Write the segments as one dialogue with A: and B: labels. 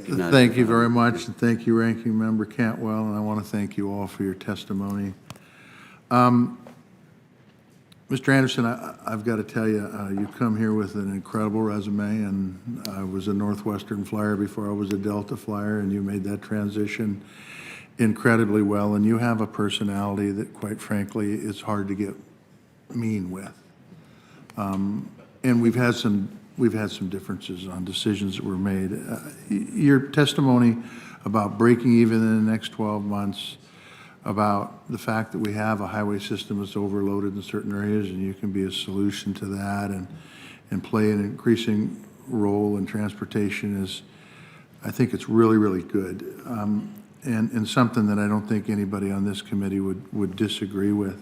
A: recognized.
B: Thank you very much, and thank you, Ranking Member Cantwell, and I want to thank you all for your testimony. Mr. Anderson, I've got to tell you, you come here with an incredible resume, and I was a Northwestern flyer before I was a Delta flyer, and you made that transition incredibly well, and you have a personality that, quite frankly, is hard to get mean with. And we've had some differences on decisions that were made. Your testimony about breaking even in the next 12 months, about the fact that we have a highway system that's overloaded in certain areas, and you can be a solution to that and play an increasing role in transportation is, I think it's really, really good. And something that I don't think anybody on this committee would disagree with.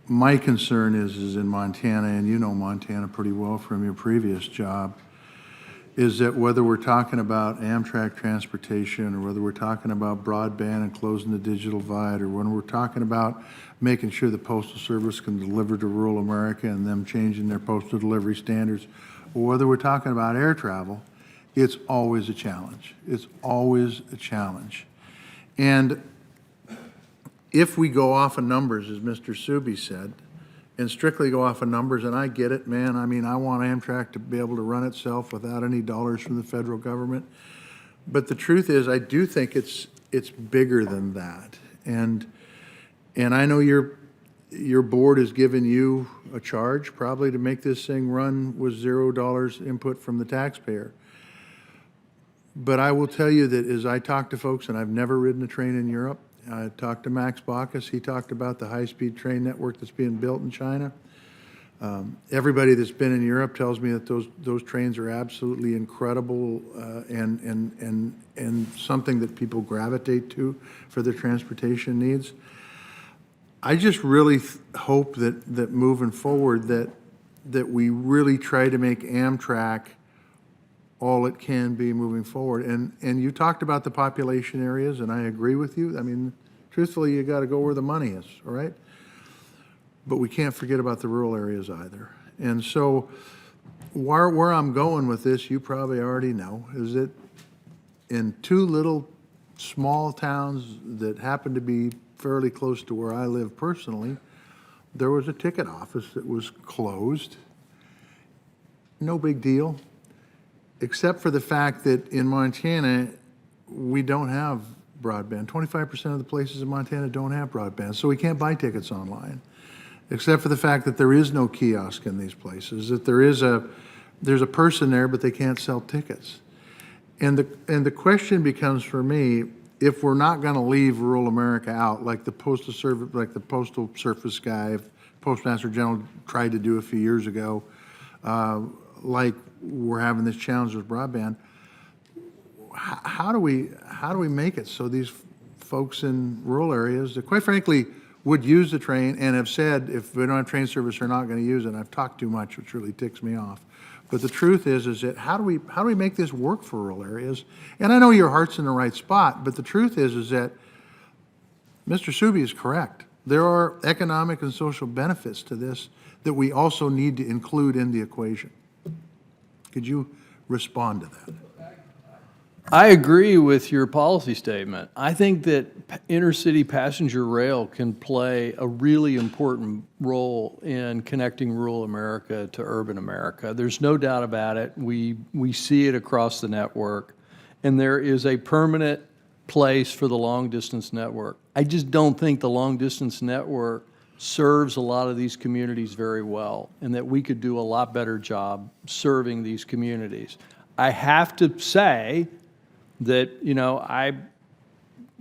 B: My concern is in Montana, and you know Montana pretty well from your previous job, is that whether we're talking about Amtrak transportation, or whether we're talking about broadband and closing the digital divide, or when we're talking about making sure the Postal Service can deliver to rural America and them changing their postal delivery standards, or whether we're talking about air travel, it's always a challenge. It's always a challenge. And if we go off of numbers, as Mr. Subi said, and strictly go off of numbers, and I get it, man. I mean, I want Amtrak to be able to run itself without any dollars from the federal government. But the truth is, I do think it's bigger than that. And I know your board has given you a charge probably to make this thing run with $0 input from the taxpayer. But I will tell you that as I talk to folks, and I've never ridden a train in Europe, I talked to Max Baucus. He talked about the high-speed train network that's being built in China. Everybody that's been in Europe tells me that those trains are absolutely incredible and something that people gravitate to for their transportation needs. I just really hope that moving forward that we really try to make Amtrak all it can be moving forward. And you talked about the population areas, and I agree with you. I mean, truthfully, you got to go where the money is, all right? But we can't forget about the rural areas either. And so where I'm going with this, you probably already know, is that in two little small towns that happen to be fairly close to where I live personally, there was a ticket office that was closed. No big deal, except for the fact that in Montana, we don't have broadband. 25% of the places in Montana don't have broadband, so we can't buy tickets online, except for the fact that there is no kiosk in these places, that there's a person there, but they can't sell tickets. And the question becomes for me, if we're not going to leave rural America out, like the Postal Service, like the Postal Service guy, Postmaster General tried to do a few years ago, like we're having this challenge with broadband, how do we make it so these folks in rural areas that, quite frankly, would use the train and have said if we don't have train service, they're not going to use it. And I've talked too much, which really ticks me off. But the truth is that how do we make this work for rural areas? And I know your heart's in the right spot, but the truth is that Mr. Subi is correct. There are economic and social benefits to this that we also need to include in the equation. Could you respond to that?
C: I agree with your policy statement. I think that intercity passenger rail can play a really important role in connecting rural America to urban America. There's no doubt about it. We see it across the network, and there is a permanent place for the long-distance network. I just don't think the long-distance network serves a lot of these communities very well, and that we could do a lot better job serving these communities. I have to say that, you know, I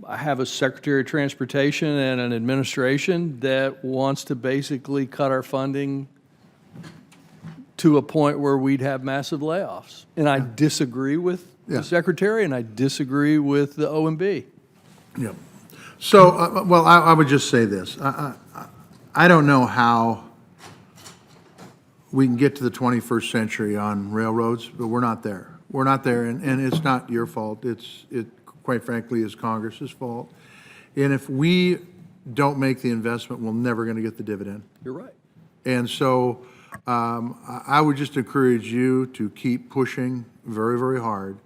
C: have a Secretary of Transportation and an administration that wants to basically cut our funding to a point where we'd have massive layoffs. And I disagree with the Secretary, and I disagree with the OMB.
B: Yeah. So, well, I would just say this. I don't know how we can get to the 21st century on railroads, but we're not there. We're not there, and it's not your fault. It quite frankly is Congress's fault. And if we don't make the investment, we're never going to get the dividend.
C: You're right.
B: And so I would just encourage you to keep pushing very, very hard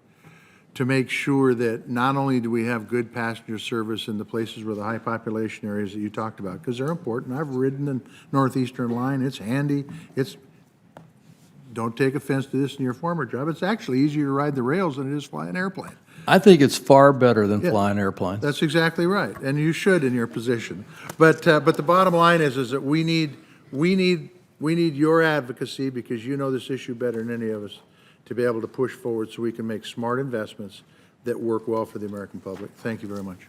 B: to make sure that not only do we have good passenger service in the places where the high population areas that you talked about, because they're important. I've ridden the Northeastern line. It's handy. Don't take offense to this in your former job. It's actually easier to ride the rails than it is fly an airplane.
C: I think it's far better than
B: Yeah.
C: flying airplanes.
B: That's exactly right, and you should in your position. But the bottom line is that we need your advocacy, because you know this issue better than any of us, to be able to push forward so we can make smart investments that work well for the American public. Thank you very much.